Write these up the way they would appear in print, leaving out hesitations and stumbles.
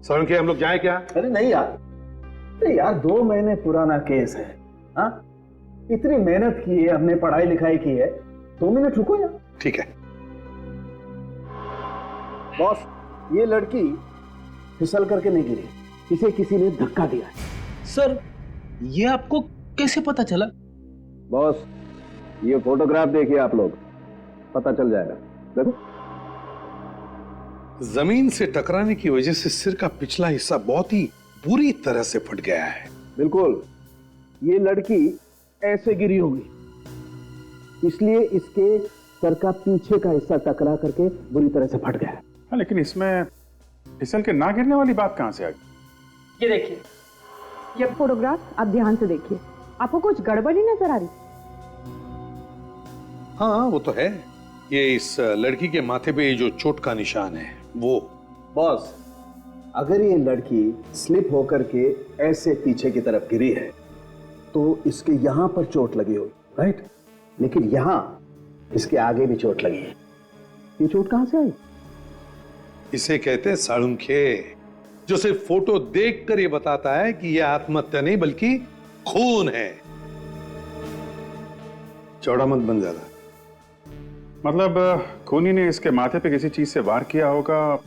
Sir के हम लोग जाए क्या? अरे नहीं यार, अरे यार 2 महीने पुराना केस है। हाँ, इतनी मेहनत की है, हमने पढ़ाई लिखाई की है, 2 मिनट रुको यार। ठीक है बॉस, ये लड़की फिसल करके नहीं गिरी, इसे किसी ने धक्का दिया है। सर ये आपको कैसे पता चला? बॉस, ये फोटोग्राफ देखिए आप लोग, पता चल जाएगा। देखो, जमीन से टकराने की वजह से सिर का पिछला हिस्सा बहुत ही बुरी तरह से फट गया है। बिल्कुल, ये लड़की ऐसे गिरी होगी, इसलिए इसके सर का पीछे का हिस्सा टकरा करके बुरी तरह से फट गया है। हाँ, लेकिन इसमें फिसल के ना गिरने वाली बात कहां से आ गई? ये देखिए, ये फोटोग्राफ आप ध्यान से देखिए, आपको कुछ गड़बड़ नहीं नजर आ रही? हाँ वो तो है, ये इस लड़की के माथे पे जो चोट का निशान है वो। बॉस, अगर ये लड़की स्लिप होकर के ऐसे पीछे की तरफ गिरी है तो इसके यहां पर चोट लगी होगी, राइट? लेकिन यहां इसके आगे भी चोट लगी है। ये चोट कहां से आई? इसे कहते हैं साळुंखे, जो सिर्फ फोटो देखकर ये बताता है कि यह आत्महत्या नहीं बल्कि खून है। चौड़ा मत बन ज्यादा। मतलब खूनी ने इसके माथे पे किसी चीज से वार किया होगा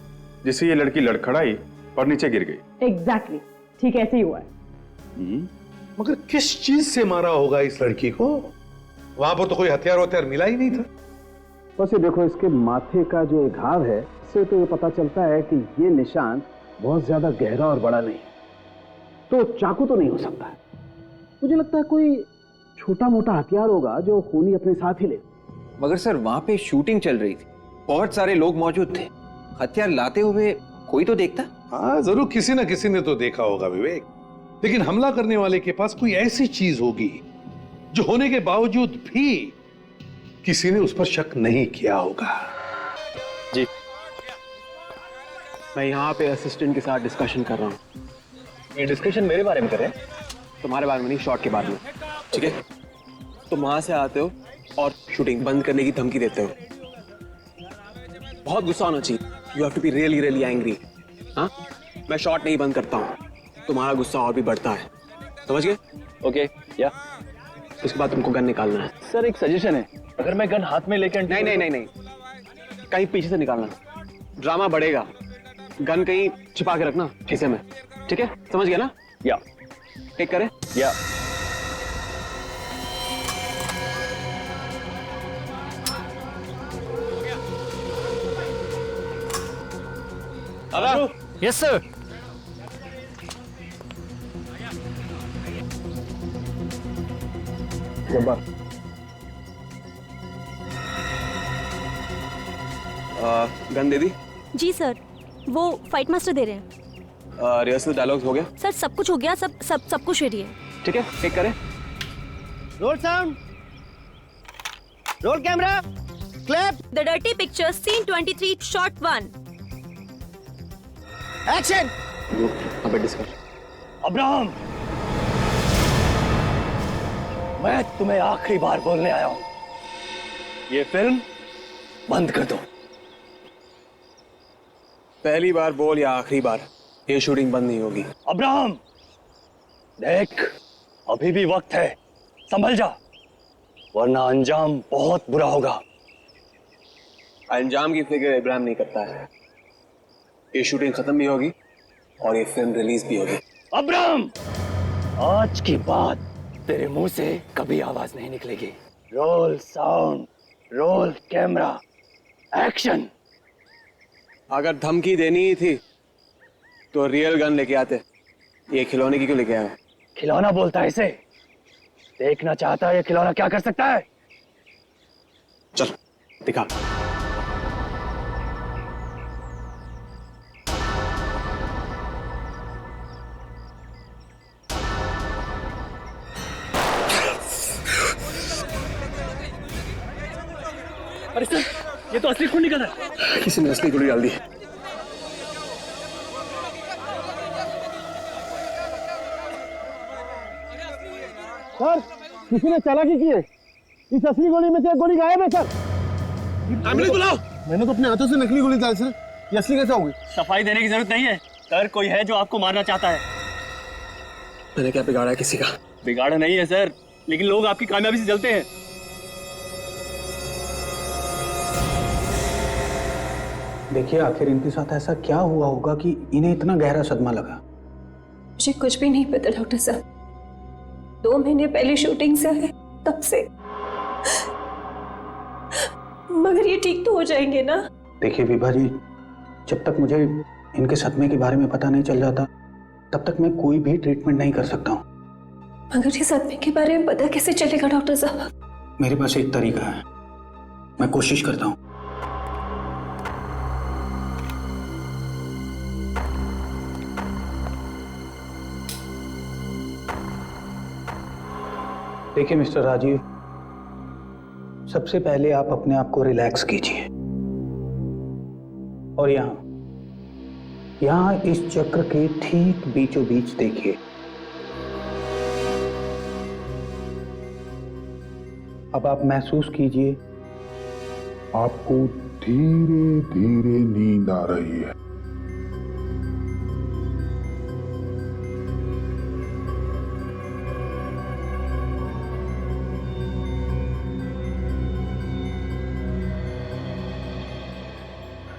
जिससे ये लड़की लड़खड़ाई और नीचे गिर गई। एग्जैक्टली, ठीक ऐसे ही हुआ है। मगर किस चीज से मारा होगा इस लड़की को? वहां पर तो कोई हथियार मिला ही नहीं था। बस ये देखो, इसके माथे का जो घाव है, इससे तो ये पता चलता है कि ये निशान बहुत ज्यादा गहरा और बड़ा नहीं, तो चाकू तो नहीं हो सकता है। मुझे लगता है कोई छोटा मोटा हथियार होगा जो खूनी अपने साथ ही ले। मगर सर वहां पे शूटिंग चल रही थी, बहुत सारे लोग मौजूद थे, हथियार लाते हुए कोई तो देखता। हाँ जरूर किसी ना किसी ने तो देखा होगा विवेक, लेकिन हमला करने वाले के पास कोई ऐसी चीज होगी जो होने के बावजूद भी किसी ने उस पर शक नहीं किया होगा। जी, मैं यहाँ पे असिस्टेंट के साथ डिस्कशन कर रहा हूँ। ये डिस्कशन मेरे बारे में कर रहे हैं? तुम्हारे बारे में नहीं, शॉट के बारे में, ठीक है? तुम वहां से आते हो और शूटिंग बंद करने की धमकी देते हो। बहुत गुस्सा होना चाहिए, you have to be really really angry. हाँ, मैं शॉट नहीं बंद करता हूँ, तुम्हारा गुस्सा और भी बढ़ता है, समझ गए? ओके, या उसके बाद तुमको गन निकालना है। सर एक सजेशन है, अगर मैं गन हाथ में लेकर नहीं, कहीं पीछे से निकालना, ड्रामा बढ़ेगा। गन कहीं छिपा के रखना खीसे में, ठीक है? समझ गया ना? या टेक करें? या यस सर। गन दे दी? जी सर, वो फाइट मास्टर दे रहे हैं। रिहर्सल डायलॉग्स हो गया? सर सब कुछ हो गया, सब कुछ रेडी है। ठीक है, टेक करें। Roll sound, roll camera, clap, the dirty picture, scene 23, shot 1। Action. अबे डिस्कस। अब्राहम, मैं तुम्हें आखिरी बार बोलने आया हूं, ये फिल्म बंद कर दो। पहली बार बोल या आखिरी बार, ये शूटिंग बंद नहीं होगी। अब्राहम देख, अभी भी वक्त है, संभल जा, वरना अंजाम बहुत बुरा होगा। अंजाम की फिक्र इब्राहिम नहीं करता है। ये शूटिंग खत्म भी होगी और ये फिल्म रिलीज भी होगी। अब्राहम, आज के बाद तेरे मुंह से कभी आवाज नहीं निकलेगी। Role sound, roll camera, action. अगर धमकी देनी ही थी तो रियल गन लेके आते, ये खिलौने की क्यों लेके आए? खिलौना बोलता है इसे? देखना चाहता है ये खिलौना क्या कर सकता है? चल दिखा। अरे सर, ये तो असली खून निकल रहा है। किसी ने असली गोली डाल दी। सर, किसी ने चालाकी की है, इस असली गोली में से एक गोली गायब है सर। एम्बुलेंस बुलाओ। मैंने तो अपने हाथों से नकली गोली डाली सर, ये असली कैसे होगी? सफाई देने की जरूरत नहीं है, सर कोई है जो आपको मारना चाहता है। मैंने क्या बिगाड़ा है किसी का? बिगाड़ा नहीं है सर, लेकिन लोग आपकी कामयाबी से जलते हैं। देखिए, आखिर इनके साथ ऐसा क्या हुआ होगा कि इन्हें इतना गहरा सदमा लगा? मुझे कुछ भी नहीं पता डॉक्टर साहब। 2 महीने पहले शूटिंग से आए, तब से। मगर ये ठीक तो हो जाएंगे ना? देखिए विभा जी, जब तक मुझे इनके सदमे के बारे में पता नहीं चल जाता, तब तक मैं कोई भी ट्रीटमेंट नहीं कर सकता हूँ। मगर ये सदमे के बारे में पता कैसे चलेगा डॉक्टर साहब? मेरे पास एक तरीका है, मैं कोशिश करता हूँ। देखिए मिस्टर राजीव, सबसे पहले आप अपने आप को रिलैक्स कीजिए और यहां इस चक्र के ठीक बीचों बीच देखिए। अब आप महसूस कीजिए आपको धीरे धीरे नींद आ रही है।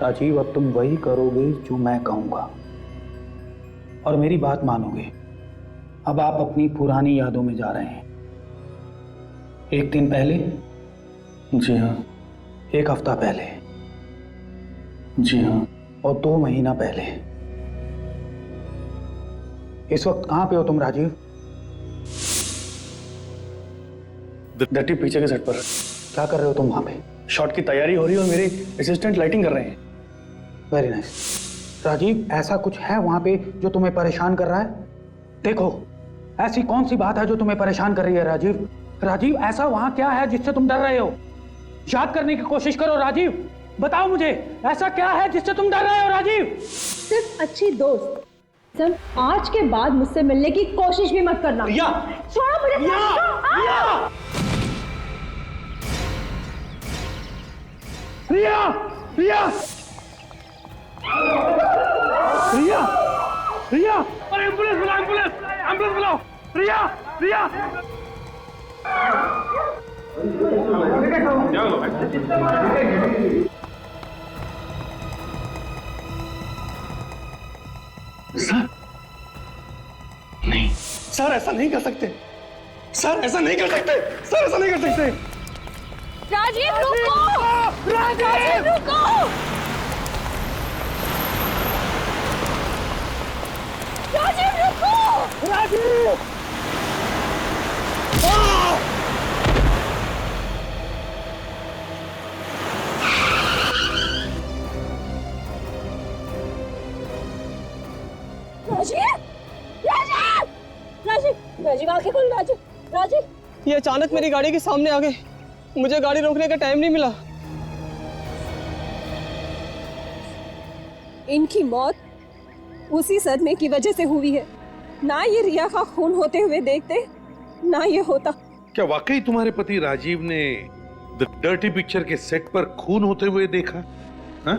राजीव, अब तुम वही करोगे जो मैं कहूंगा और मेरी बात मानोगे। अब आप अपनी पुरानी यादों में जा रहे हैं। 1 दिन पहले, जी हाँ, 1 हफ्ता पहले, जी हाँ, और 2 महीना पहले। इस वक्त कहां पे हो तुम राजीव? डर्टी पीछे के सेट पर। क्या कर रहे हो तुम वहां पे? शॉट की तैयारी हो रही है और मेरे असिस्टेंट लाइटिंग कर रहे हैं। Very nice. राजीव, ऐसा कुछ है वहां पे जो तुम्हें परेशान कर रहा है? देखो, ऐसी कौन सी बात है जो तुम्हें परेशान कर रही है राजीव? राजीव, ऐसा वहां क्या है जिससे तुम डर रहे हो? याद करने की कोशिश करो राजीव, बताओ मुझे, ऐसा क्या है जिससे तुम डर रहे हो राजीव? सिर्फ अच्छी दोस्त। सर, आज के बाद मुझसे मिलने की कोशिश भी मत करना। रिया! छोड़ो मुझे। रिया! रिया! रिया! रिया! अरे एम्बुलेंस बुलाओ, एम्बुलेंस बुलाओ! रिया! रिया! क्या हुआ भाई? सर नहीं, सर ऐसा नहीं कर सकते। सर ऐसा नहीं कर सकते। सर ऐसा नहीं कर सकते। राजीव रुको! राजीव रुको! राजीव रुको! राजीव! राजीव! राजीव! राजीव! राजीव आंखें खोल राजीव! राजीव! ये अचानक मेरी गाड़ी के सामने आ गए, मुझे गाड़ी रोकने का टाइम नहीं मिला। इनकी मौत उसी सदमे की वजह से हुई है। ना ये रिया का खून होते हुए देखते, ना ये होता। क्या वाकई तुम्हारे पति राजीव ने द डर्टी पिक्चर के सेट पर खून होते हुए देखा? हाँ?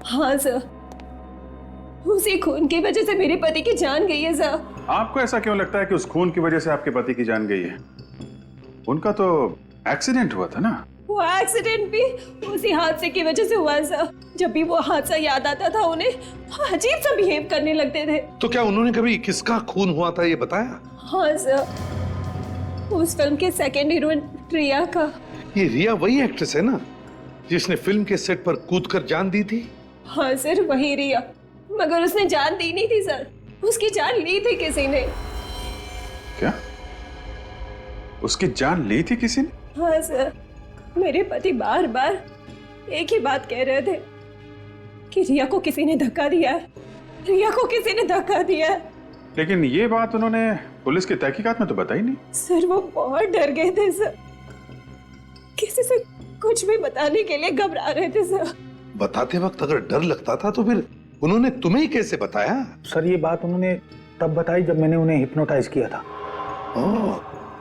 हाँ सर, उसी खून की वजह से मेरे पति की जान गई है सर। आपको ऐसा क्यों लगता है कि उस खून की वजह से आपके पति की जान गई है? उनका तो एक्सीडेंट हुआ था ना। वो एक्सीडेंट भी उसी हादसे की वजह से हुआ सर। जब भी वो हादसा याद आता था, उन्हें अजीब सा बिहेव करने लगते थे। तो क्या उन्होंने कभी किसका खून हुआ था ये बताया? हाँ सर, उस फिल्म के सेकंड हीरोइन रिया का। ये रिया वही एक्ट्रेस है ना जिसने फिल्म के सेट पर कूदकर जान दी थी? हाँ सर, वही रिया। मगर उसने जान दी नहीं थी सर, उसकी जान ली थी किसी ने। क्या? उसकी जान ली थी किसी ने? हाँ सर, मेरे पति बार बार एक ही बात कह रहे थे कि रिया को किसी ने धक्का दिया है, रिया को किसी ने धक्का दिया है। लेकिन ये बात उन्होंने पुलिस की तहकीकात में तो बताई नहीं। सर वो बहुत डर गए थे सर, किसी से कुछ भी बताने के लिए घबरा रहे थे सर। बताते वक्त अगर डर लगता था तो फिर उन्होंने तुम्हें कैसे बताया? सर, ये बात उन्होंने तब बताई जब मैंने उन्हें हिप्नोटाइज किया था।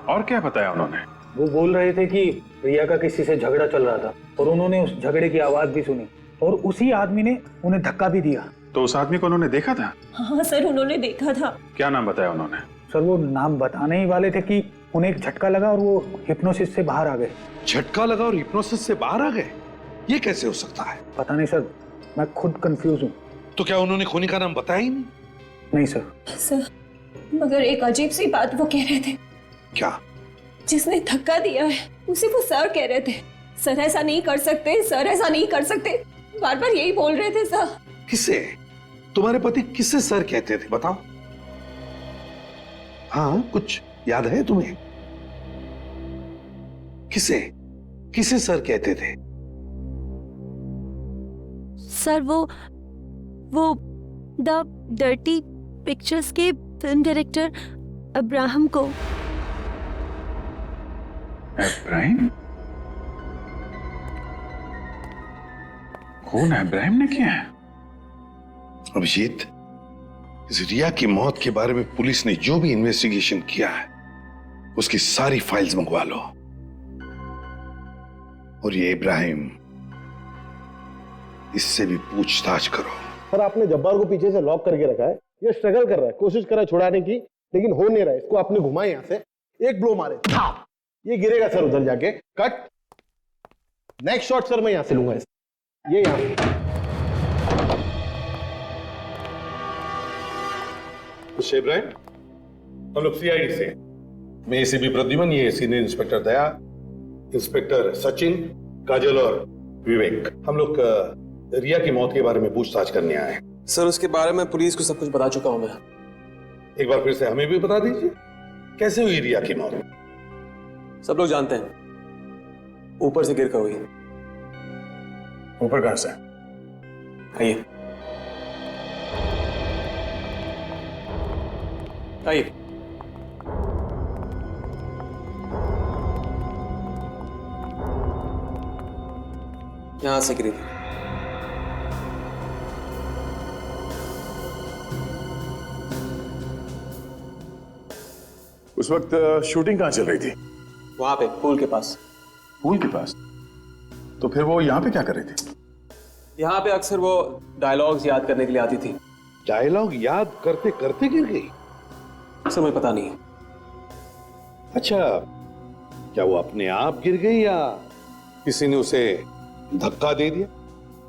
और क्या बताया उन्होंने? वो बोल रहे थे कि रिया का किसी से झगड़ा चल रहा था और उन्होंने उस झगड़े की आवाज भी सुनी और उसी आदमी ने उन्हें धक्का भी दिया। तो उस आदमी को उन्होंने देखा था? हाँ सर, उन्होंने देखा था। क्या नाम बताया उन्होंने? सर वो नाम बताने ही वाले थे कि उन्हें एक झटका लगा और वो हिप्नोसिस से बाहर आ गए। झटका लगा और हिप्नोसिस से बाहर आ गए? ये कैसे हो सकता है? पता नहीं सर, मैं खुद कंफ्यूज हूँ। तो क्या उन्होंने खूनी का नाम बताया ही नहीं? नहीं सर। सर मगर एक अजीब सी बात वो कह रहे थे। क्या? जिसने धक्का दिया है उसे वो सर कह रहे थे। सर ऐसा नहीं कर सकते, सर ऐसा नहीं कर सकते, बार बार यही बोल रहे थे सर। किसे? तुम्हारे पति किसे सर कहते थे बताओ? हाँ, कुछ याद है तुम्हें? किसे किसे सर कहते थे? सर वो द डर्टी पिक्चर्स के फिल्म डायरेक्टर अब्राहम को। इब्राहिम? कौन है? इब्राहिम ने किया है? अभिजीत, इस रिया की मौत के बारे में पुलिस ने जो भी इन्वेस्टिगेशन किया है उसकी सारी फाइल्स मंगवा लो। और ये इब्राहिम, इससे भी पूछताछ करो। सर आपने जब्बार को पीछे से लॉक करके रखा है, ये स्ट्रगल कर रहा है, कोशिश कर रहा है छुड़ाने की, लेकिन हो नहीं रहा है। इसको आपने घुमाए यहां से, एक ब्लो मारे, ये गिरेगा सर उधर जाके। कट। नेक्स्ट शॉट सर मैं यहां से लूंगा इसे, ये यहां से। इब्राहिम, हम लोग सीआईडी से, मैं एसीपी प्रद्युमन, ये सीनियर इंस्पेक्टर दया, इंस्पेक्टर सचिन, काजल और विवेक, हम लोग रिया की मौत के बारे में पूछताछ करने आए हैं। सर उसके बारे में पुलिस को सब कुछ बता चुका हूं मैं। एक बार फिर से हमें भी बता दीजिए, कैसे हुई रिया की मौत? सब लोग जानते हैं, ऊपर से गिर कर हुई। ऊपर कहां से? आइए आइए। यहां से गिरी थी। उस वक्त शूटिंग कहां चल रही थी? वहां पे पूल के पास। पूल के पास? तो फिर वो यहां पे क्या कर रही थी? यहाँ पे अक्सर वो डायलॉग्स याद करने के लिए आती थी। डायलॉग याद करते करते गिर गई? सर मुझे पता नहीं है। अच्छा, क्या वो अपने आप गिर गई या किसी ने उसे धक्का दे दिया?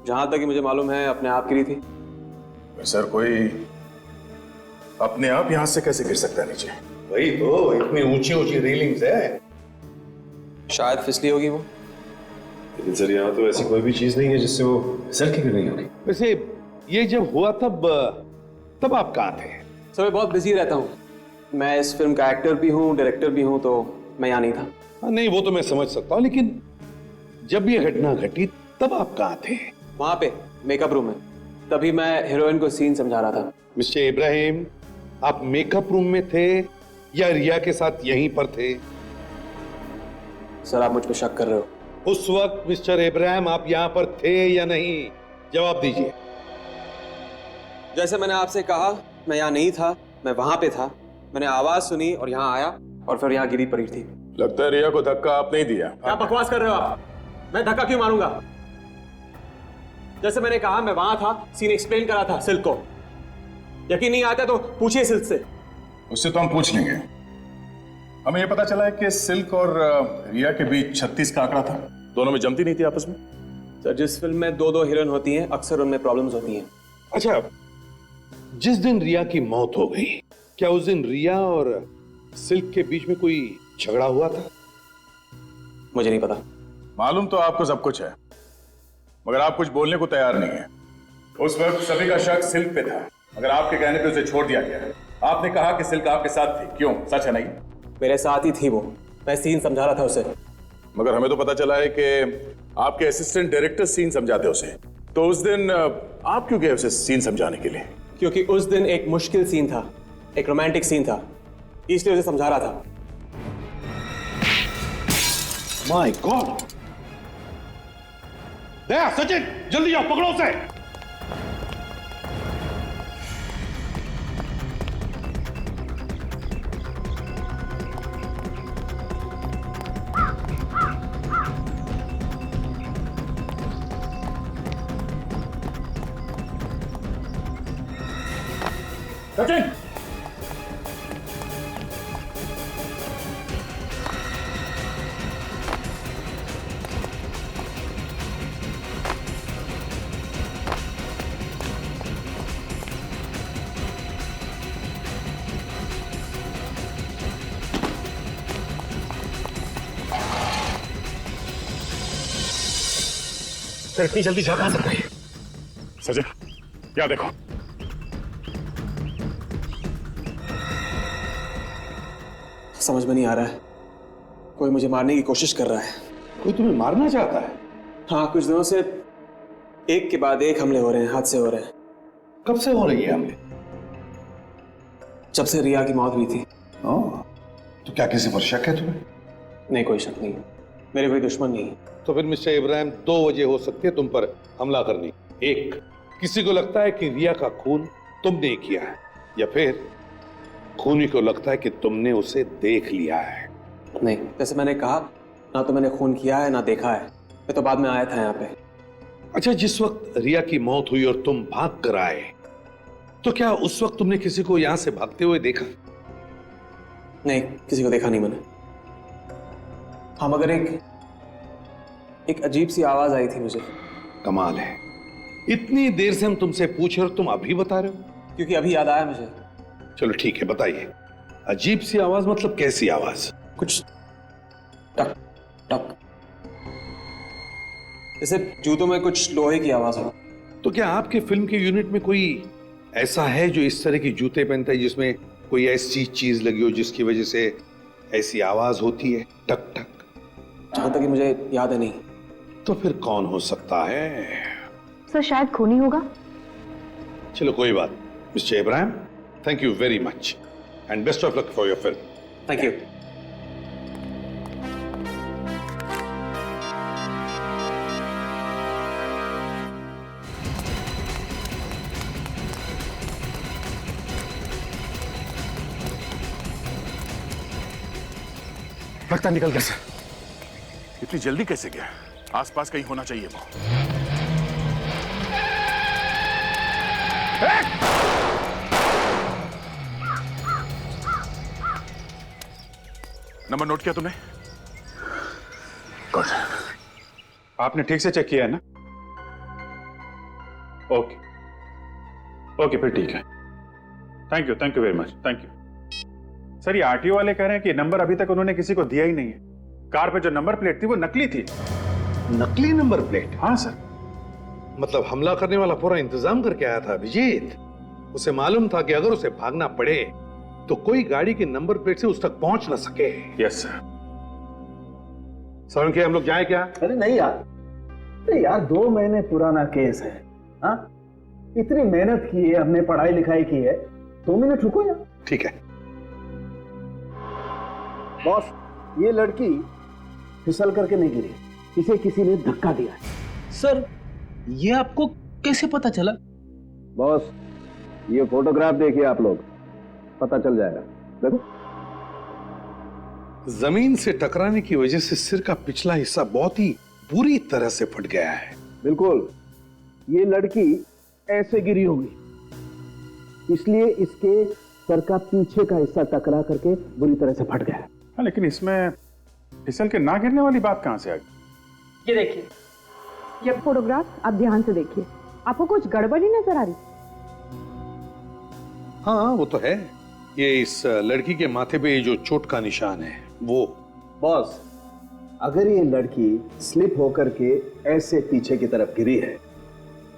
जहां तक मुझे मालूम है अपने आप गिरी थी। सर कोई अपने आप यहां से कैसे गिर सकता है नीचे? वही तो, इतनी ऊंची ऊंची रेलिंग्स है। शायद फिसली होगी वो। लेकिन सर यहाँ तो ऐसी कोई भी चीज नहीं है जिससे वो फिसल के गिर गई होगी। वैसे ये जब हुआ तब आप कहाँ थे? सर मैं बहुत बिजी रहता हूँ, मैं इस फिल्म का एक्टर भी हूँ, डायरेक्टर भी हूँ, तो मैं यहाँ नहीं था। नहीं, वो तो मैं समझ सकता हूँ, लेकिन जब ये घटना घटी तब आप कहाँ थे? वहां पे मेकअप रूम में, तभी मैं हीरोइन को सीन समझा रहा था। मिस्टर इब्राहिम, आप मेकअप रूम में थे या रिया के साथ यहीं पर थे? सर आप मुझ पर शक कर रहे हो? उस वक्त मिस्टर इब्राहिम आप यहां पर थे या नहीं? जवाब दीजिए। जैसे मैंने आपसे कहा, मैं यहाँ नहीं था, मैं वहां पे था। मैंने आवाज सुनी और यहाँ आया और फिर यहाँ गिरी पड़ी थी। लगता है रिया को धक्का आप नहीं दिया। क्या बकवास कर रहे हो आप? मैं धक्का क्यों मारूंगा? जैसे मैंने कहा मैं वहां था, सीन एक्सप्लेन करा था सिल्क को। यकीन नहीं आता तो पूछिए सिल्क से। उससे तो हम पूछ लेंगे। हमें यह पता चला है कि सिल्क और रिया के बीच 36 का आंकड़ा था। दोनों में जमती नहीं थी आपस में? सर जिस फिल्म में दो हीरोइन होती हैं, अक्सर उनमें प्रॉब्लम्स होती हैं। अच्छा, जिस दिन रिया की मौत हो गई, क्या उस दिन रिया और सिल्क के बीच में कोई झगड़ा हुआ था? मुझे नहीं पता। मालूम तो आपको सब कुछ है, मगर आप कुछ बोलने को तैयार नहीं है। उस वक्त सभी का शक सिल्क पे था, मगर आपके कहने पे उसे छोड़ दिया गया। आपने कहा कि सिल्क आपके साथ थी, क्यों? सच है नहीं? मेरे साथ ही थी वो, मैं सीन समझा रहा था उसे। मगर हमें तो पता चला है कि आपके असिस्टेंट डायरेक्टर सीन समझाते उसे। तो उस दिन आप क्यों गए उसे सीन समझाने के लिए? क्योंकि उस दिन एक मुश्किल सीन था, एक रोमांटिक सीन था, इसलिए उसे समझा रहा था। My God! दया, सचिन, जल्दी आओ, पकड़ो उसे। सचिन, सर इतनी जल्दी जा कहां सकते हैं? सचिन, क्या देखो? समझ में नहीं आ रहा है। कोई मुझे मारने की कोशिश कर रहा है। कोई तुम्हें मारना चाहता है? हाँ, कुछ दिनों से एक के बाद एक हमले हो रहे हैं, हादसे हो रहे हैं। कब से हो रही है हमले? जब से रिया की मौत हुई थी। तो क्या किसी पर शक है तुम्हें? नहीं, कोई शक नहीं, मेरे कोई दुश्मन नहीं। तो फिर मिस्टर इब्राहिम, दो वजह हो सकती है तुम पर हमला करनी। एक, किसी को लगता है कि रिया का खून तुमने किया है, या फिर खूनी को लगता है कि तुमने उसे देख लिया है। नहीं, जैसे मैंने कहा, ना तो मैंने खून किया है ना देखा है। मैं तो बाद में आया था यहाँ पे। अच्छा, जिस वक्त रिया की मौत हुई और तुम भाग कर आए, तो क्या उस वक्त तुमने किसी को यहां से भागते हुए देखा? नहीं, किसी को देखा नहीं मैंने। हाँ, मगर एक अजीब सी आवाज आई थी मुझे। कमाल है, इतनी देर से हम तुमसे पूछ रहे हो, तुम अभी बता रहे हो? क्योंकि अभी याद आया मुझे। चलो ठीक है, बताइए। अजीब सी आवाज मतलब कैसी आवाज? कुछ टक टक, जैसे जूतों में कुछ लोहे की आवाज हो। तो क्या आपके फिल्म के यूनिट में कोई ऐसा है जो इस तरह की जूते पहनता है, जिसमें कोई ऐसी चीज लगी हो जिसकी वजह से ऐसी आवाज होती है, टक टक? जहां तक कि मुझे याद है नहीं। तो फिर कौन हो सकता है? सर शायद खूनी होगा। चलो कोई बात। Mister Ibrahim, thank you very much and best of luck for your film. Thank you. लगता निकल गया सर। इतनी जल्दी कैसे गया? आसपास कहीं होना चाहिए वो। नंबर नोट किया तुमने? गुड। आपने ठीक से चेक किया है ना? ओके ओके, फिर ठीक है। Thank you very much, thank you. Sir, ये आरटीओ वाले कह रहे हैं कि नंबर अभी तक उन्होंने किसी को दिया ही नहीं है। कार पे जो नंबर प्लेट थी वो नकली थी। नकली नंबर प्लेट? हाँ सर। मतलब हमला करने वाला पूरा इंतजाम करके आया था अभिजीत। उसे मालूम था कि अगर उसे भागना पड़े तो कोई गाड़ी की नंबर प्लेट से उस तक पहुंच ना सके। Yes sir. सालुंखे, हम लोग जाए क्या? अरे नहीं यार, अरे यार 2 महीने पुराना केस है। हाँ, इतनी मेहनत की है हमने, पढ़ाई लिखाई की है, 2 मिनट रुको यार। ठीक है बॉस, ये लड़की फिसल करके नहीं गिरी, इसे किसी ने धक्का दिया है। सर, ये आपको कैसे पता चला? बॉस, ये फोटोग्राफ देखिए आप लोग, पता चल जाएगा। देखो, जमीन से टकराने की वजह से सिर का पिछला हिस्सा बहुत ही बुरी तरह से फट गया है। बिल्कुल, ये लड़की ऐसे गिरी होगी, इसलिए इसके सर का पीछे का हिस्सा टकरा करके बुरी तरह से फट गया है। हाँ, लेकिन इसमें फिसल के ना गिरने वाली बात कहां से आ गई? ये देखिए, ये फोटोग्राफ आप ध्यान से देखिए। आपको कुछ गड़बड़ी नजर आ रही? हाँ, वो तो है। ये इस लड़की के माथे पे जो चोट का निशान है वो। बॉस, अगर ये लड़की स्लिप होकर के ऐसे पीछे की तरफ गिरी है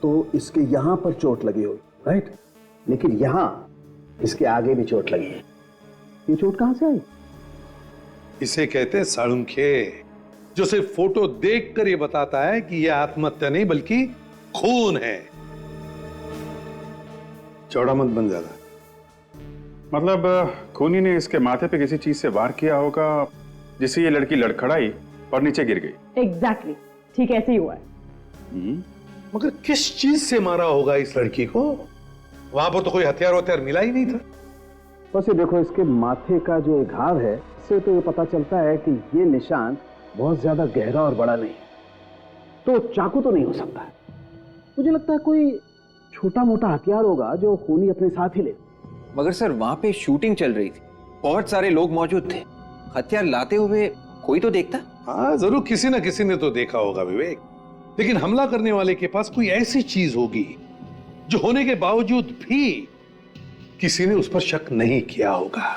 तो इसके यहां पर चोट लगी होगी, राइट? लेकिन यहां इसके आगे भी चोट लगी है। ये चोट कहां से आई? इसे कहते हैं सालुंखे, जो सिर्फ फोटो देखकर ये बताता है कि यह आत्महत्या नहीं बल्कि खून है। चौड़ा मत बन ज्यादा। मतलब खूनी ने इसके माथे पे किसी चीज से वार किया होगा, जिससे ये लड़की लड़खड़ाई और नीचे गिर गई। एग्जैक्टली, ठीक ऐसे ही हुआ है। मगर किस चीज से मारा होगा इस लड़की को? वहां पर तो कोई हथियार मिला ही नहीं था। बस ये देखो, इसके माथे का जो घाव है, इससे तो ये पता चलता है कि ये निशान बहुत ज्यादा गहरा और बड़ा नहीं, तो चाकू तो नहीं हो सकता है। मुझे लगता है कोई छोटा मोटा हथियार होगा जो खूनी अपने साथ ही ले। मगर सर वहां पे शूटिंग चल रही थी, बहुत सारे लोग मौजूद थे, हथियार लाते हुए कोई तो देखता। हाँ जरूर किसी ना किसी ने तो देखा होगा विवेक, लेकिन हमला करने वाले के पास कोई ऐसी चीज होगी जो होने के बावजूद भी किसी ने उस पर शक नहीं किया होगा।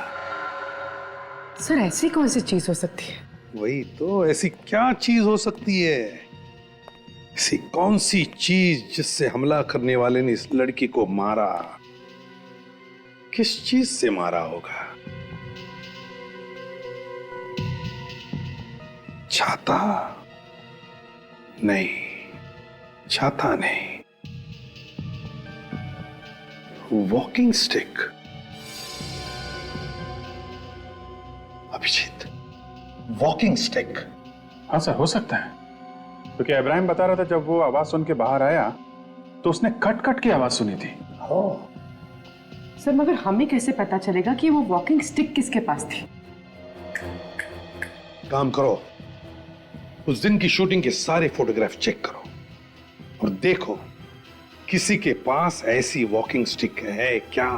सर ऐसी कौन सी चीज हो सकती है? वही तो, ऐसी क्या चीज हो सकती है? ऐसी कौन सी चीज जिससे हमला करने वाले ने इस लड़की को मारा? किस चीज से मारा होगा? छाता नहीं, छाता नहीं, walking stick. Abhijeet, walking stick. हाँ सर, हो सकता है, क्योंकि इब्राहिम बता रहा था जब वो आवाज सुन के बाहर आया तो उसने कट कट की आवाज सुनी थी। सर मगर हमें कैसे पता चलेगा कि वो वॉकिंग स्टिक किसके पास थी? काम करो, उस दिन की शूटिंग के सारे फोटोग्राफ चेक करो और देखो किसी के पास ऐसी वॉकिंग स्टिक है क्या।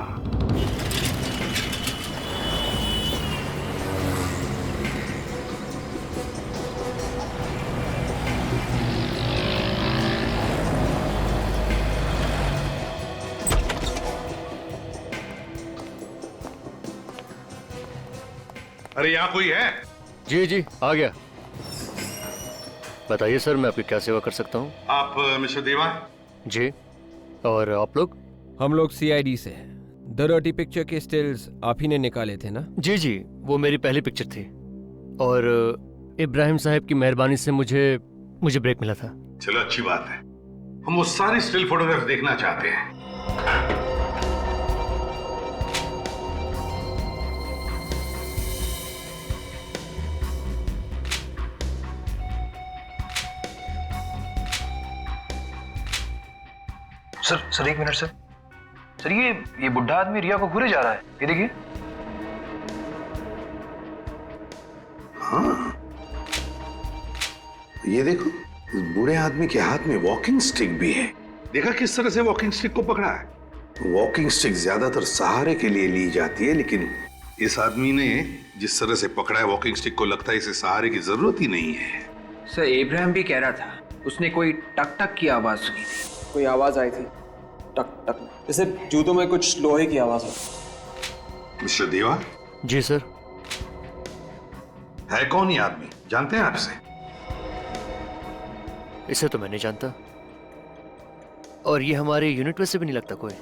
अरे यहां कोई है? जी जी आ गया। बताइए सर, मैं आपकी क्या सेवा कर सकता हूँ? आप मिस्टर देवा? जी, और आप लोग? हम लोग सीआईडी से हैं। द डर्टी पिक्चर के स्टिल्स आप ही ने निकाले थे ना? जी जी, वो मेरी पहली पिक्चर थी और इब्राहिम साहब की मेहरबानी से मुझे ब्रेक मिला था। चलो अच्छी बात है, हम वो सारे स्टिल फोटोग्राफ देखना चाहते हैं। सर एक मिनट सर, ये बुढ़ा आदमी रिया को घूरे जा रहा है, ये देखिए। हाँ, ये देखो, इस बूढ़े आदमी के हाथ में वॉकिंग स्टिक भी है। देखा किस तरह से वॉकिंग स्टिक को पकड़ा है? वॉकिंग स्टिक ज्यादातर सहारे के लिए ली जाती है, लेकिन इस आदमी ने जिस तरह से पकड़ा है वॉकिंग स्टिक को, लगता है इसे सहारे की जरूरत ही नहीं है। सर इब्राहिम भी कह रहा था उसने कोई टक टक की आवाज सुनी थी। कोई आवाज आई थी, टक टक, जैसे जूतों में कुछ लोहे की आवाज हो। मिस्टर देवा? जी सर। है कौन ये आदमी, जानते हैं आपसे? इसे तो मैं नहीं जानता, और ये हमारे यूनिट में से भी नहीं लगता कोई।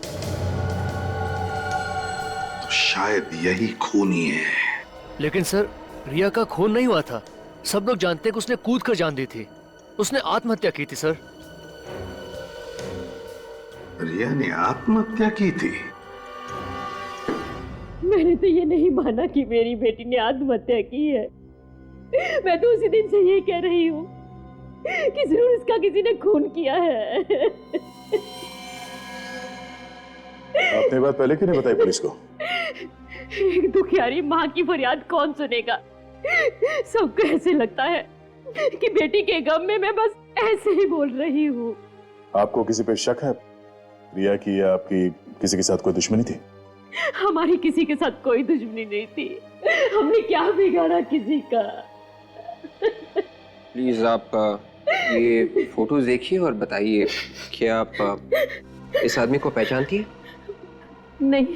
तो शायद यही खूनी है। लेकिन सर, रिया का खून नहीं हुआ था। सब लोग जानते हैं कि उसने कूद कर जान दी थी। उसने आत्महत्या की थी सर। रिया ने आत्महत्या की थी? मैंने तो ये नहीं माना कि मेरी बेटी ने आत्महत्या की है। मैं तो उसी दिन से ये कह रही हूँ कि जरूर इसका किसी ने खून किया है। आपने बात पहले क्यों नहीं बताई पुलिस को? एक दुखियारी माँ की फरियाद कौन सुनेगा? सबको ऐसे लगता है कि बेटी के गम में मैं बस ऐसे ही बोल रही हूँ। आपको किसी पे शक है? रिया की या आपकी किसी के साथ कोई दुश्मनी थी? हमारी किसी के साथ कोई दुश्मनी नहीं थी। हमने क्या बिगाड़ा किसी का? प्लीज आप ये फोटोज देखिए और बताइए, क्या आप इस आदमी को पहचानती है? नहीं।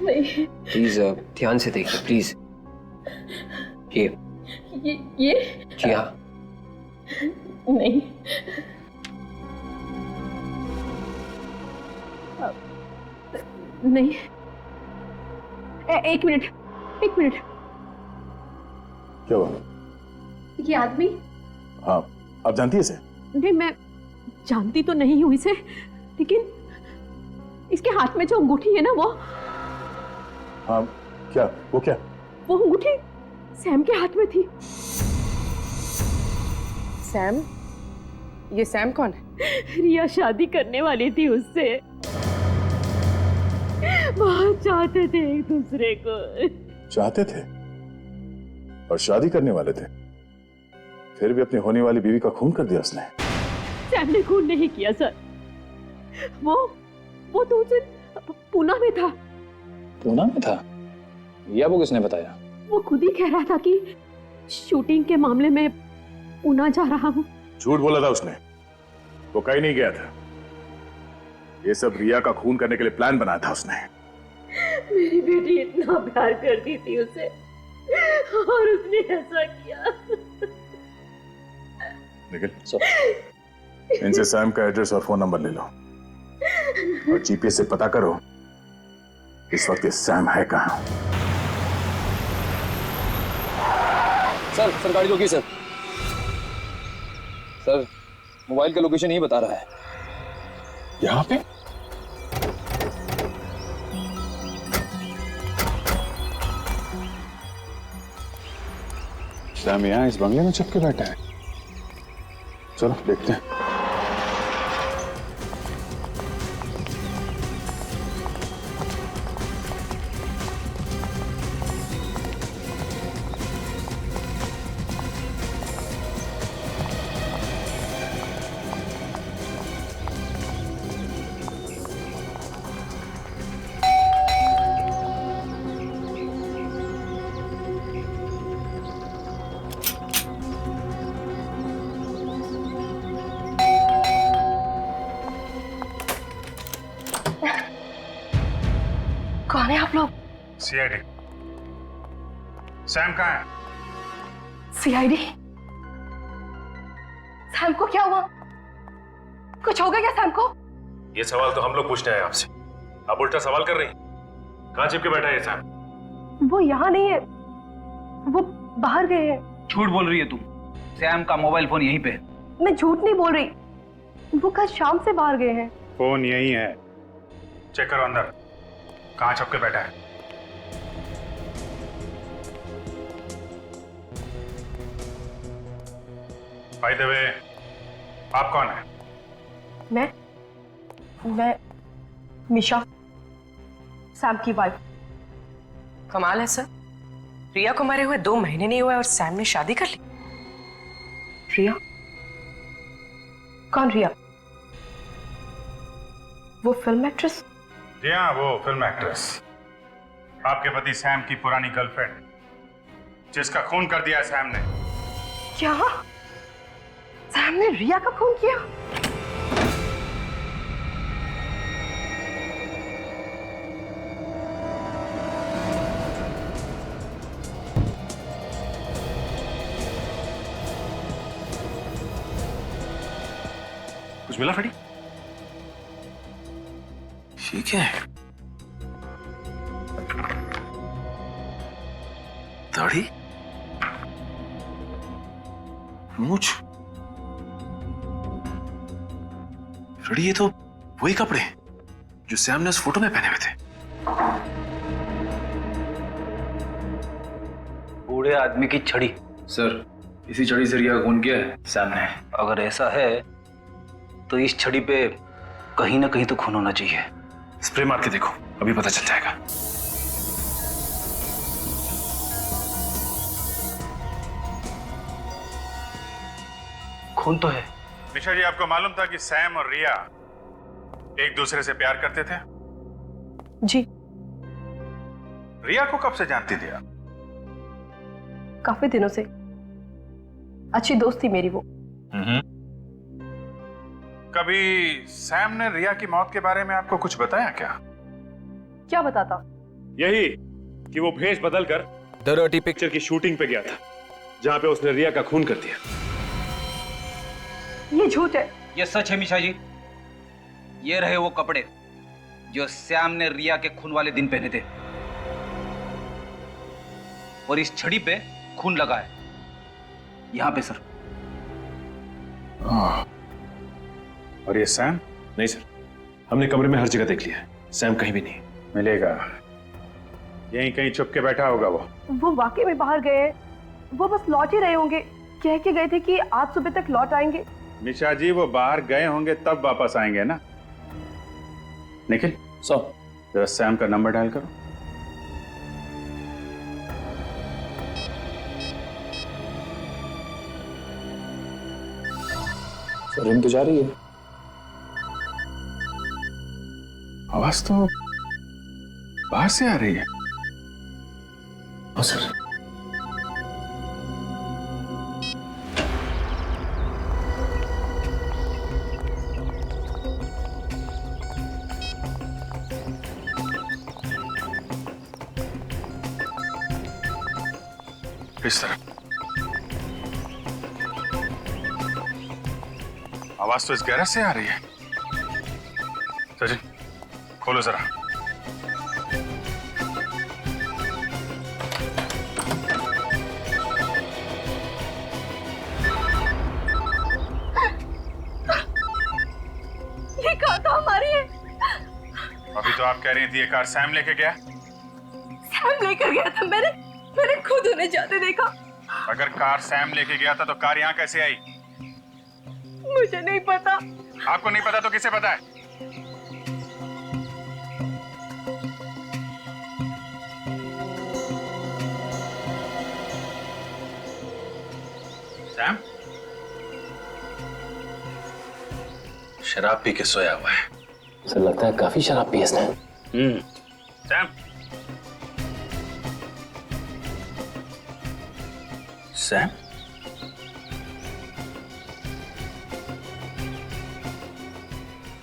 नहीं। प्लीज ध्यान से देखिए प्लीज। ये जी हाँ। नहीं। नहीं। एक मिनट। क्या हुआ? ये आदमी? हाँ, आप जानती है इसे? नहीं, मैं जानती तो नहीं हूँ इसे, लेकिन इसके हाथ में जो अंगूठी है ना वो। हाँ, क्या? वो क्या? वो अंगूठी सैम के हाथ में थी। सैम? ये सैम कौन है? रिया शादी करने वाली थी उससे। बहुत चाहते थे एक दूसरे को। चाहते थे और शादी करने वाले थे, फिर भी अपनी होने वाली बीवी का खून कर दिया उसने। सैम ने खून नहीं किया सर। वो तो उस दिन पूना में था। पूना में था? या वो किसने बताया? वो खुद ही कह रहा था कि शूटिंग के मामले में पूना जा रहा हूँ। झूठ बोला था उसने, वो कहीं नहीं गया था। ये सब रिया का खून करने के लिए प्लान बनाया था उसने। मेरी बेटी इतना प्यार करती थी उसे और उसने ऐसा किया। निखिल, इनसे सैम का एड्रेस और फोन नंबर ले लो और जीपीएस से पता करो इस वक्त ये सैम है कहां। सर गाड़ी रोकिए सर। सर मोबाइल का लोकेशन यही बता रहा है। यहां पे? सैम यहां इस बंगले में छुप के बैठा है। चलो देखते हैं। कौन है आप लोग? सीआईडी। सैम कहाँ है? सीआईडी? सैम को क्या हुआ? कुछ हो गया क्या सैम को? ये सवाल तो हम लोग पूछते हैं आपसे, आप उल्टा सवाल कर रही हैं। कहाँ चिपके बैठा है ये सैम? वो यहाँ नहीं है, वो बाहर गए हैं। झूठ बोल रही है तुम। सैम का मोबाइल फोन यहीं पे है। मैं झूठ नहीं बोल रही, वो कल शाम से बाहर गए हैं। फोन यही है, चेक करो अंदर कहाँ छुप के बैठा है। बाय द वे, आप कौन है? मैं मिशा, सैम की वाइफ। कमाल है सर, रिया को मरे हुए 2 महीने नहीं हुए और सैम ने शादी कर ली। रिया? कौन रिया? वो फिल्म एक्ट्रेस? जी हाँ, वो फिल्म एक्ट्रेस, आपके पति सैम की पुरानी गर्लफ्रेंड, जिसका खून कर दिया सैम ने। क्या? सैम ने रिया का खून किया? कुछ मिला फटी? ठीक है। दाढ़ी, मूछ, रेडी, ये तो वही कपड़े जो सैम ने उस फोटो में पहने हुए थे। बूढ़े आदमी की छड़ी। सर, इसी छड़ी से रिया का खून किया है सैम ने। अगर ऐसा है तो इस छड़ी पे कहीं ना कहीं तो खून होना चाहिए। स्प्रे मार के देखो, अभी पता चल जाएगा। खून तो है। निशा जी, आपको मालूम था कि सैम और रिया एक दूसरे से प्यार करते थे? जी। रिया को कब से जानती थी आप? काफी दिनों से, अच्छी दोस्त थी मेरी वो। कभी सैम ने रिया की मौत के बारे में आपको कुछ बताया क्या? क्या बताता? यही कि वो भेष बदलकर द डर्टी पिक्चर की शूटिंग पे गया था, जहां पे उसने रिया का खून कर दिया। ये झूठ है। ये सच है मिशा जी। ये रहे वो कपड़े जो सैम ने रिया के खून वाले दिन पहने थे, और इस छड़ी पे खून लगा है, यहां पे सर। और ये सैम? नहीं सर, हमने कमरे में हर जगह देख लिया है, सैम कहीं भी नहीं मिलेगा। यहीं कहीं छुप के बैठा होगा वो वाकई में बाहर गए हैं। वो बस लौट ही रहे होंगे, कह के गए थे कि आज सुबह तक लौट आएंगे। निशा जी, वो बाहर गए होंगे तब वापस आएंगे ना। निखिल, जरा सैम का नंबर डायल करो। रिंग तो जा रही है। आवाज तो बाहर से आ रही है। सर इस तरह आवाज तो इस गैरेज से आ रही है। सचिन खोलो जरा। ये कार तो हमारी है। अभी तो आप कह रही थी ये कार सैम लेके गया। सैम लेकर गया था। मैंने खुद उन्हें जाते देखा। अगर कार सैम लेके गया था तो कार यहाँ कैसे आई? मुझे नहीं पता। आपको नहीं पता तो किसे पता है? सैम शराब पी के सोया हुआ है। सर लगता है काफी शराब पी इसने। सैम सैम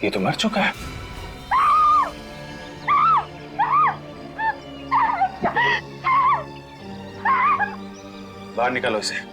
ये तो मर चुका है। बाहर निकालो इसे।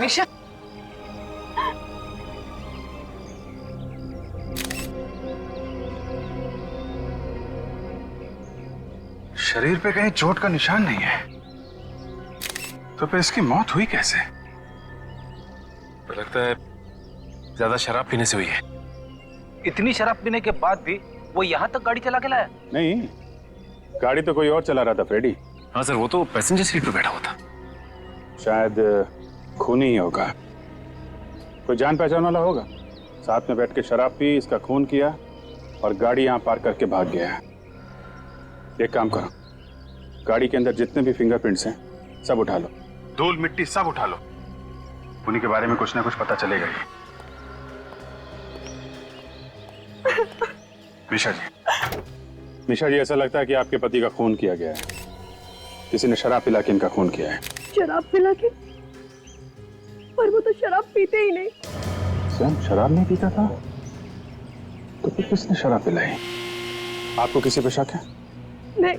निशा शरीर पे कहीं चोट का निशान नहीं है, तो फिर इसकी मौत हुई कैसे? तो लगता है ज्यादा शराब पीने से हुई है। इतनी शराब पीने के बाद भी वो यहाँ तक गाड़ी चला के लाया? नहीं, गाड़ी तो कोई और चला रहा था फ्रेडी। हाँ सर, वो तो पैसेंजर सीट पे बैठा हुआ था। शायद खूनी ही होगा, कोई जान पहचान वाला होगा। साथ में बैठ के शराब पी, इसका खून किया और गाड़ी यहाँ पार्क करके भाग गया है। एक काम करो, गाड़ी के अंदर जितने भी फिंगरप्रिंट्स हैं सब उठा लो, धूल मिट्टी सब उठा लो। उन्हीं के बारे में कुछ ना कुछ पता चलेगा ही। मिशा जी ऐसा लगता है कि आपके पति का खून किया गया है। किसी ने शराब पिला के इनका खून किया है। शराब पिला के? पर वो तो शराब पीते ही नहीं। सैम शराब नहीं पीता था तो फिर किसने शराब पिलाई? आपको किसी पे शक है? नहीं,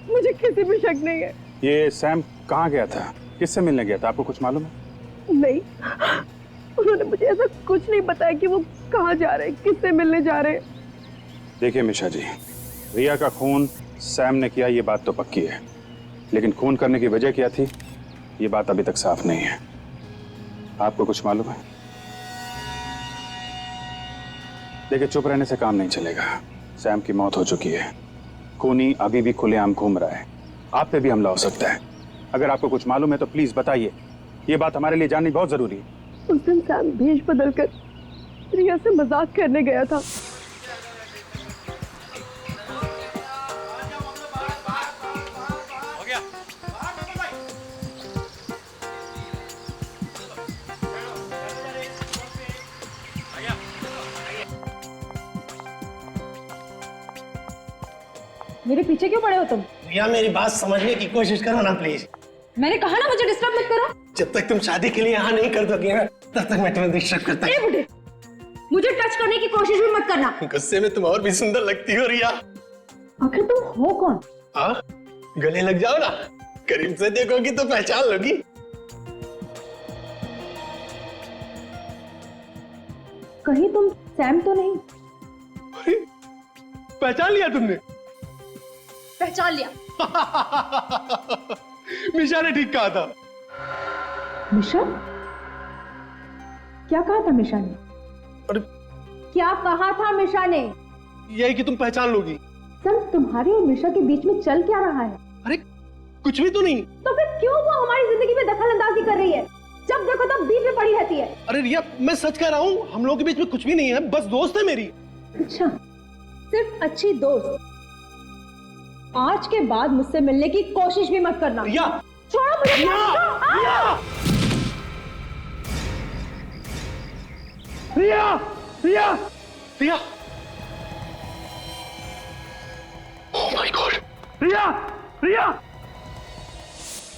मुझे किसी पे शक नहीं है। ये सैम कहाँ गया था, किससे मिलने गया था, आपको कुछ मालूम है? नहीं, उन्होंने मुझे ऐसा कुछ नहीं बताया कि वो कहाँ जा रहे हैं, किससे मिलने जा रहे हैं। देखिए मिशा जी, रिया का खून सैम ने किया ये बात तो पक्की है, लेकिन खून करने की वजह क्या थी ये बात अभी तक साफ नहीं है। आपको कुछ मालूम है? देखिए चुप रहने से काम नहीं चलेगा। सैम की मौत हो चुकी है, खूनी अभी भी खुलेआम घूम रहा है, आप पे भी हमला हो सकता है। अगर आपको कुछ मालूम है तो प्लीज बताइए, ये बात हमारे लिए जाननी बहुत जरूरी है। उस दिन सैम भेष बदलकर रिया से मजाक करने गया था। मेरे पीछे क्यों पड़े हो तुम? रिया मेरी बात समझने की कोशिश करो ना प्लीज। मैंने कहा ना मुझे डिस्टर्ब मत करो। जब तक तुम शादी के लिए यहाँ नहीं कर दोगे ना तब तक मैं तुम्हें डिस्टर्ब करता ए बुढ़े, मुझे टच करने की कोशिश भी मत करना। गुस्से में तुम और भी सुंदर लगती हो रिया। आखिर तुम हो कौन? हाँ, गले लग जाओ ना, करीब से देखोगी तो पहचान लोगी। कहीं तुम सैम तो नहीं? पहचान लिया तुमने? पहचान लिया। मिशा ने ठीक कहा था। मिशा? क्या कहा था मिशा ने? अरे क्या कहा था मिशा ने? यही कि तुम पहचान लोगी। सर तुम्हारे और मिशा के बीच में चल क्या रहा है? अरे कुछ भी तो नहीं। तो फिर क्यों वो हमारी जिंदगी में दखल अंदाजी कर रही है? जब देखो तब बीच में पड़ी रहती है। अरे रिया, मैं सच कह रहा हूँ, हम लोगों के बीच में कुछ भी नहीं है, बस दोस्त है मेरी। अच्छा, सिर्फ अच्छी दोस्त। आज के बाद मुझसे मिलने की कोशिश भी मत करना। रिया, छोड़ो मुझे। Riya, Riya, Riya, oh my God, Riya, Riya.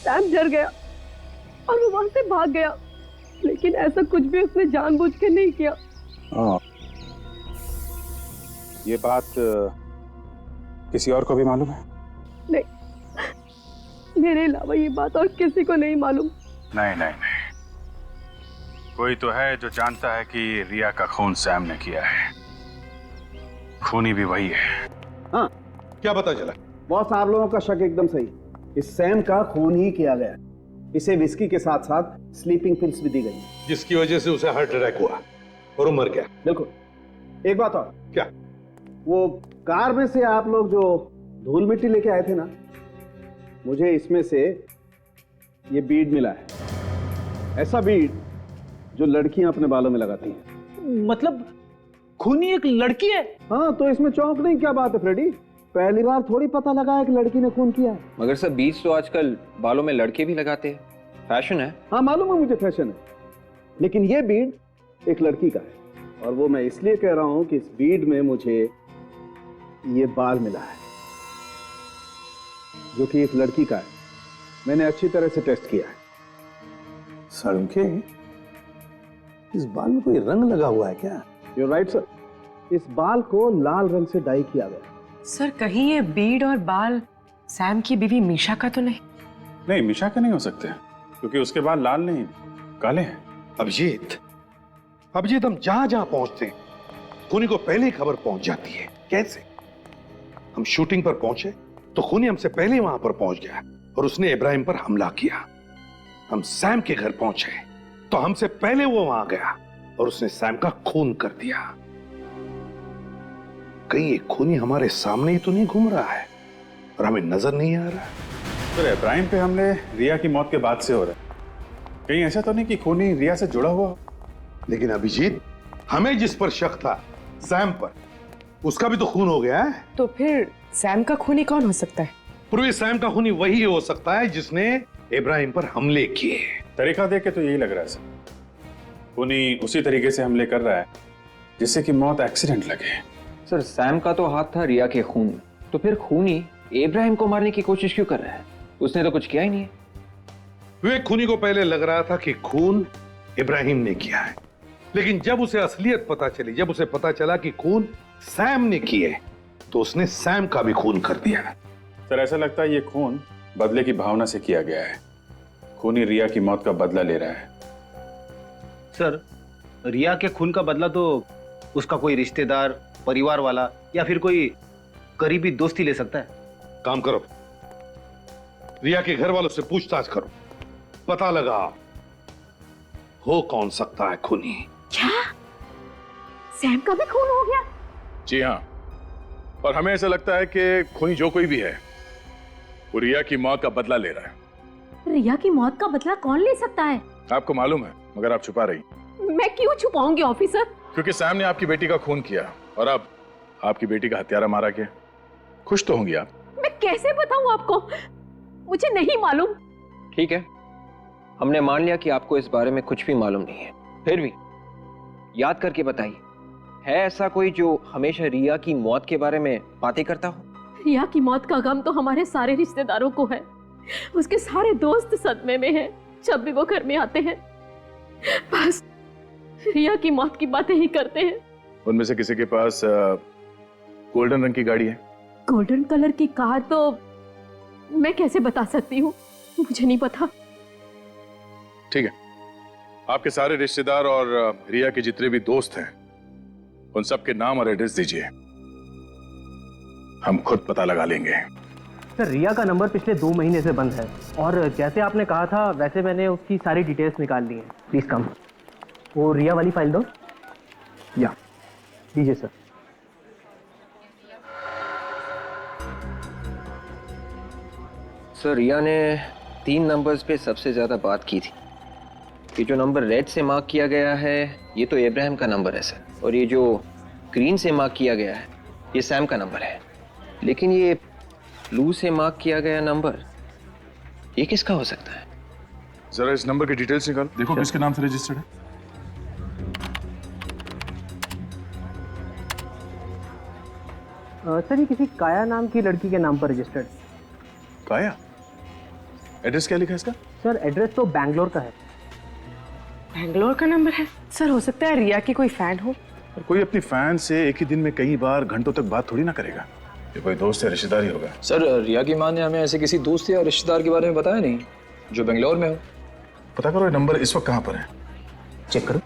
Sam डर गया और वो वहां से भाग गया, लेकिन ऐसा कुछ भी उसने जानबूझ के नहीं किया। ये बात किसी और को भी मालूम है? नहीं, मेरे अलावा ये बात और किसी को नहीं मालूम। नहीं नहीं नहीं, कोई तो है जो जानता है कि रिया का खून सैम ने किया है। खूनी भी वही है। हाँ, क्या पता चला? बॉस, आप लोगों का शक एकदम सही। इस सैम का खून ही किया गया। इसे विस्की के साथ साथ स्लीपिंग पिल्स भी दी गई, जिसकी वजह से उसे हार्ट अटैक हुआ और वो मर गया। बिल्कुल। एक बात और। क्या? वो कार में से आप लोग जो धूल मिट्टी लेके आए थे ना, मुझे इसमें से ये बीड मिला है। ऐसा बीड जो लड़कियां अपने बालों में लगाती हैं। मतलब खूनी एक लड़की है? हाँ, तो इसमें चौंकने की क्या बात है फ्रेडी? पहली बार थोड़ी पता लगा है कि लड़की ने खून किया है। मगर सर, बीज तो आजकल बालों में लड़के भी लगाते हैं, फैशन है। हाँ मालूम है मुझे, फैशन है, लेकिन ये बीड एक लड़की का है। और वो मैं इसलिए कह रहा हूं कि इस बीड में मुझे ये बाल मिला है जो कि एक लड़की का है। मैंने अच्छी तरह से टेस्ट किया है। सड़के, इस बाल में कोई रंग लगा हुआ है क्या? You're right, sir. इस बाल को लाल रंग से डाई किया गया। सर, कहीं ये बीड और बाल सैम की बीवी मीशा का तो नहीं? नहीं, मीशा के नहीं हो सकते, क्योंकि उसके बाल लाल नहीं, काले हैं। अभिजीत, हम जहां जहां पहुंचते हैं खूनी को पहले ही खबर पहुंच जाती है। कैसे? हम शूटिंग पर पहुंचे तो खूनी हमसे पहले ही वहां पर पहुंच गया और उसने इब्राहिम पर हमला किया। हम सैम के घर पहुंचे तो हमसे पहले वो वहां गया और उसने सैम का खून कर दिया। कहीं एक खूनी हमारे सामने ही तो नहीं घूम रहा है और हमें नजर नहीं आ रहा? तो इब्राहिम पे हमले रिया की मौत के बाद से हो रहा है। कहीं ऐसा तो नहीं कि खूनी रिया से जुड़ा हुआ? लेकिन अभिजीत, हमें जिस पर शक था, सैम पर, उसका भी तो खून हो गया है। तो फिर सैम का खूनी कौन हो सकता है? पूर्वी सैम का खूनी वही हो सकता है जिसने इब्राहिम पर हमले किए। तरीका देख के तो यही लग रहा है सर। खूनी उसी तरीके से हमले कर रहा है जिससे कि मौत एक्सीडेंट लगे। सर, सैम का तो हाथ था रिया के खून में, तो फिर खूनी इब्राहिम को मारने की कोशिश क्यों कर रहा है? उसने तो कुछ किया ही नहीं है। विवेक, खूनी को पहले लग रहा था कि खून इब्राहिम ने किया है, लेकिन जब उसे असलियत पता चली, जब उसे पता चला कि खून सैम ने किए, तो उसने सैम का भी खून कर दिया। सर, ऐसा लगता है ये खून बदले की भावना से किया गया है। खूनी रिया की मौत का बदला ले रहा है। सर, रिया के खून का बदला तो उसका कोई रिश्तेदार, परिवार वाला या फिर कोई करीबी दोस्त ही ले सकता है। काम करो, रिया के घर वालों से पूछताछ करो, पता लगा हो कौन सकता है खूनी। क्या सैम का भी खून हो गया? जी हाँ, और हमें ऐसा लगता है कि खूनी जो कोई भी है वो रिया की मौत का बदला ले रहा है। रिया की मौत का बदला कौन ले सकता है? आपको मालूम है, मगर आप छुपा रही। मैं क्यों छुपाऊंगी ऑफिसर? क्योंकि सैम ने आपकी बेटी का खून किया और अब आपकी बेटी का हत्यारा मारा गया। खुश तो होंगी आप। मैं कैसे बताऊं आपको, मुझे नहीं मालूम। ठीक है, हमने मान लिया कि आपको इस बारे में कुछ भी मालूम नहीं है। फिर भी याद करके बताइए, है ऐसा कोई जो हमेशा रिया की मौत के बारे में बातें करता हो? रिया की मौत का गम तो हमारे सारे रिश्तेदारों को है। उसके सारे दोस्त सदमे में हैं। जब भी वो घर में आते हैं बस रिया की मौत की बातें ही करते हैं। उनमें से किसी के पास गोल्डन रंग की गाड़ी है? गोल्डन कलर की कार तो मैं कैसे बता सकती हूँ, मुझे नहीं पता। ठीक है, आपके सारे रिश्तेदार और रिया के जितने भी दोस्त हैं उन सब के नाम और एड्रेस दीजिए, हम खुद पता लगा लेंगे। सर, रिया का नंबर पिछले 2 महीने से बंद है और जैसे आपने कहा था वैसे मैंने उसकी सारी डिटेल्स निकाल ली हैं। Please come. वो रिया वाली फाइल दो। या दीजिए सर। सर रिया ने 3 नंबर्स पे सबसे ज्यादा बात की थी। ये जो नंबर रेड से मार्क किया गया है ये तो इब्राहिम का नंबर है सर, और ये जो ग्रीन से मार्क किया गया है ये सैम का नंबर है। लेकिन ये ब्लू से मार्क किया गया नंबर ये किसका हो सकता है? जरा इस नंबर की डिटेल्स निकाल, देखो किसके नाम से रजिस्टर्ड है। सर ये किसी काया नाम की लड़की के नाम पर रजिस्टर्ड। काया? एड्रेस क्या लिखा है इसका? सर एड्रेस तो बैंगलोर का है। बैंगलोर का नंबर है? सर हो सकता है रिया की कोई फैन हो। और कोई अपनी फैन से एक ही दिन में कई बार घंटों तक बात थोड़ी ना करेगा। ये कोई दोस्त या रिश्तेदार ही होगा। सर रिया की मां ने हमें ऐसे किसी दोस्त या रिश्तेदार के बारे में बताया नहीं जो बेंगलोर में हो। पता करो ये नंबर इस वक्त कहां पर है। चेक करो।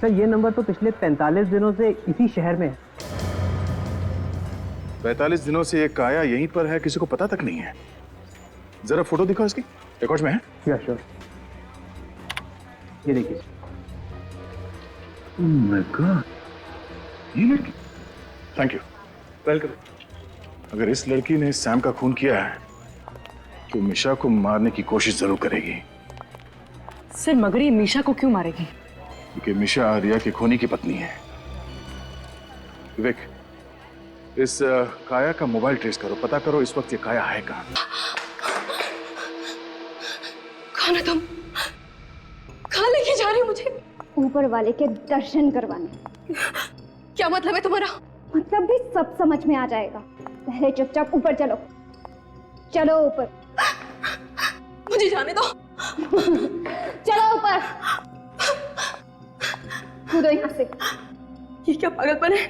सर ये नंबर तो पिछले 45 दिनों से इसी शहर में है। 45 दिनों से ये काया यहीं पर है, किसी को पता तक नहीं है। जरा फोटो दिखाओ इसकी, रिकॉर्ड में है? या श्योर। ये देखिए। ओह माय गॉड, ये लड़की। Thank you, welcome. अगर इस लड़की ने सैम का खून किया है तो मिशा को मारने की कोशिश जरूर करेगी। सर मगर ये मीशा को क्यों मारेगी? क्योंकि मिशा रिया की खूनी की पत्नी है। विवेक, इस काया का मोबाइल ट्रेस करो, पता करो इस वक्त ये काया है कहां। कौन है तुम? कहां लेके जा रही हो मुझे? ऊपर वाले के दर्शन करवाने। क्या मतलब है तुम्हारा? मतलब भी सब समझ में आ जाएगा। पहले चुपचाप ऊपर चलो। चलो ऊपर। मुझे जाने दो। चलो ऊपर। कूदो यहाँ से। ये क्या पागलपन है?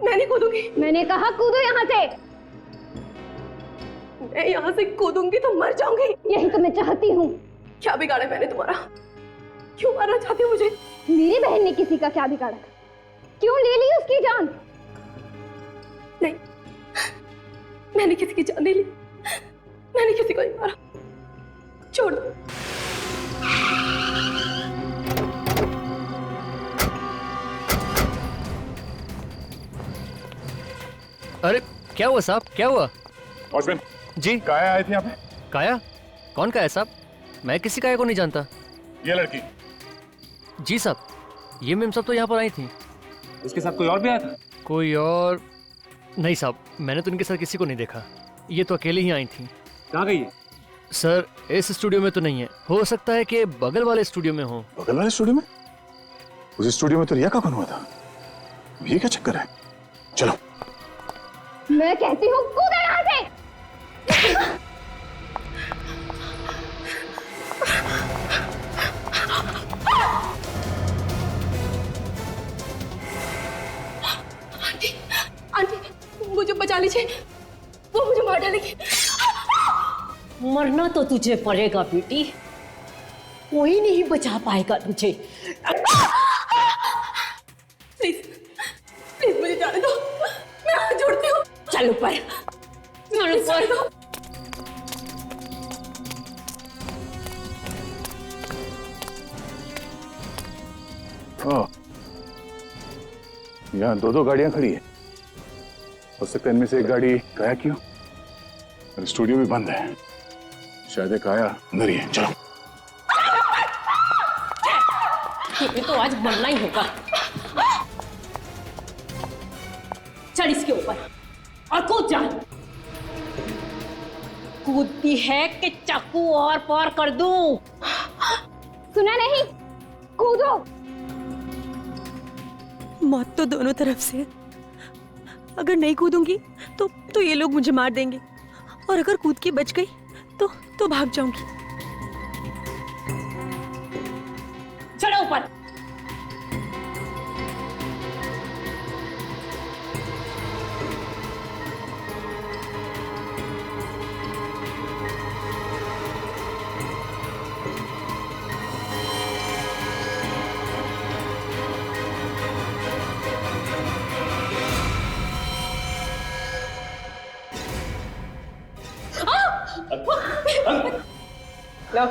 मैं नहीं कूदूंगी। मैंने कहा कूदो यहाँ से। मैं यहाँ से कूदूंगी तो मर जाऊंगी। यही तो मैं चाहती हूँ। क्या बिगाड़ा मैंने तुम्हारा? क्यों मारना चाहती हो मुझे? मेरी बहन ने किसी का क्या बिगाड़ा? क्यों ले ली उसकी जान? नहीं, मैंने किसी की जान नहीं ली। मैंने किसी को नहीं मारा। छोड़ दो। अरे क्या हुआ साहब, क्या हुआ? वॉचमैन जी। काया आए थे यहाँ पे? काया? कौन काया साहब? मैं किसी काया को नहीं जानता। ये लड़की। जी साहब, ये मैम सब तो यहाँ पर आई थी। इसके साथ कोई और भी आया था? कोई और नहीं साहब, मैंने तो इनके साथ किसी को नहीं देखा। ये तो अकेले ही आई थी। कहाँ गई है? सर इस स्टूडियो में तो नहीं है, हो सकता है कि बगल वाले स्टूडियो में हो। बगल वाले स्टूडियो में? उस स्टूडियो में तो रिया का खून हुआ था। ये क्या चक्कर है? चलो। मैं कहती हूँ कूदो यहाँ से। आंटी, आंटी, मुझे बचा लीजिए। वो मुझे मार डालेगी। मरना तो तुझे पड़ेगा बेटी, कोई नहीं बचा पाएगा तुझे। प्लीज, प्लीज मुझे जाने दो। मैं हाथ जोड़ती हूँ। चल ऊपर, चल ऊपर। यहाँ 2 गाड़ियां खड़ी है। हो सकता है इनमें से एक गाड़ी काया की हो, और स्टूडियो भी बंद है। शायद ये काया अंदर ही है। चलो। तुम्हें तो आज मरना ही होगा। चल इसके ऊपर और कूद जा। कूदती है कि चाकू और पार कर दूं? सुना नहीं? कूदो। मौत तो दोनों तरफ से है। अगर नहीं कूदूंगी तो ये लोग मुझे मार देंगे, और अगर कूद के बच गई तो भाग जाऊंगी। चलो ऊपर। लो।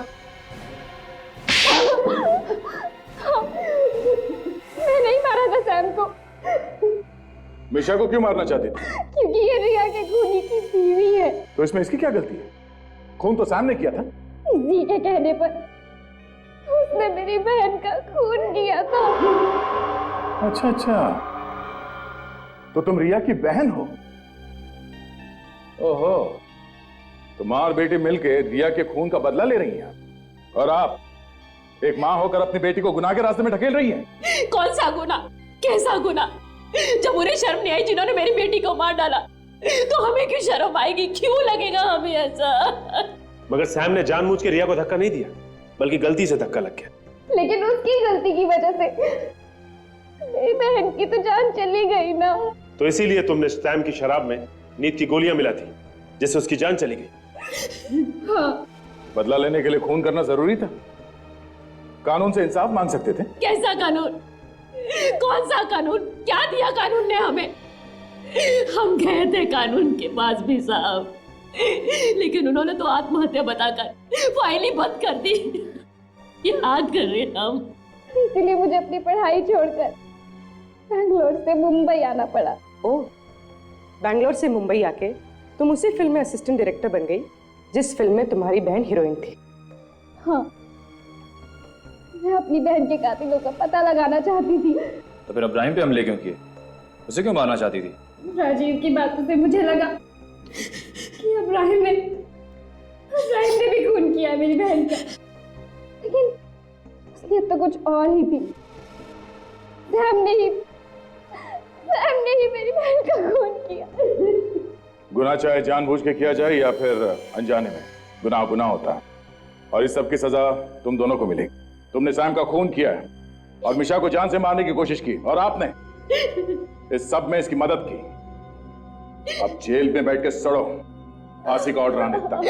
मिशा को क्यों मारना चाहती थी? क्योंकि ये रिया के खूनी की बीवी है। तो इसमें इसकी क्या गलती है? खून तो सैम ने किया था। इसी के कहने पर उसने मेरी बहन का खून किया था। अच्छा अच्छा, तो तुम रिया की बहन हो? ओहो, तो मां और बेटी मिलके रिया के खून का बदला ले रही हैं, और आप एक मां होकर अपनी बेटी को गुनाह के रास्ते में ढकेल रही हैं। कौन सा गुनाह? कैसा गुनाह? जब उन्हें शर्म नहीं आई जिन्होंने मेरी बेटी को मार डाला, तो हमें क्यों शर्म आएगी? क्यों लगेगा हमें ऐसा? मगर सैम ने जानबूझ के रिया को धक्का नहीं दिया, बल्कि गलती से धक्का लग गया। लेकिन उसकी गलती की वजह से मेरी बहन की तो जान चली गई ना। तो इसीलिए तुमने सैम की शराब में नींद की गोलियां मिला थी, जिससे उसकी जान चली गई। हाँ। बदला लेने के लिए खून करना जरूरी था? कानून से इंसाफ मांग सकते थे। कैसा कानून? कौन सा कानून? क्या दिया कानून ने हमें? हम गए थे कानून के पास भी साहब, लेकिन उन्होंने तो आत्महत्या बताकर फाइल ही बंद कर दी। याद कर रहे हम। इसीलिए मुझे अपनी पढ़ाई छोड़कर बैंगलोर से मुंबई आना पड़ा। ओह, बैंगलोर से मुंबई आके तुम उसी फिल्म में असिस्टेंट डायरेक्टर बन गई जिस फिल्म में तुम्हारी बहन हीरोइन थी। हाँ, मैं अपनी बहन के कातिलों का पता लगाना चाहती थी। तो फिर इब्राहिम पे हमले क्यों किए? उसे क्यों मारना चाहती थी? राजीव की बातों से मुझे लगा कि इब्राहिम ने भी खून किया है मेरी बहन का, लेकिन असलियत तो कुछ और ही थी। सैम ने ही मेरी बहन का खून किया। गुनाह चाहे जानबूझ के किया जाए या फिर अनजाने में, गुनाह गुनाह होता है, और इस सब की सजा तुम दोनों को मिलेगी। तुमने सैम का खून किया है और मिशा को जान से मारने की कोशिश की, और आपने इस सब में इसकी मदद की। अब जेल में बैठ के सड़ो, फांसी का ऑर्डर आने तक।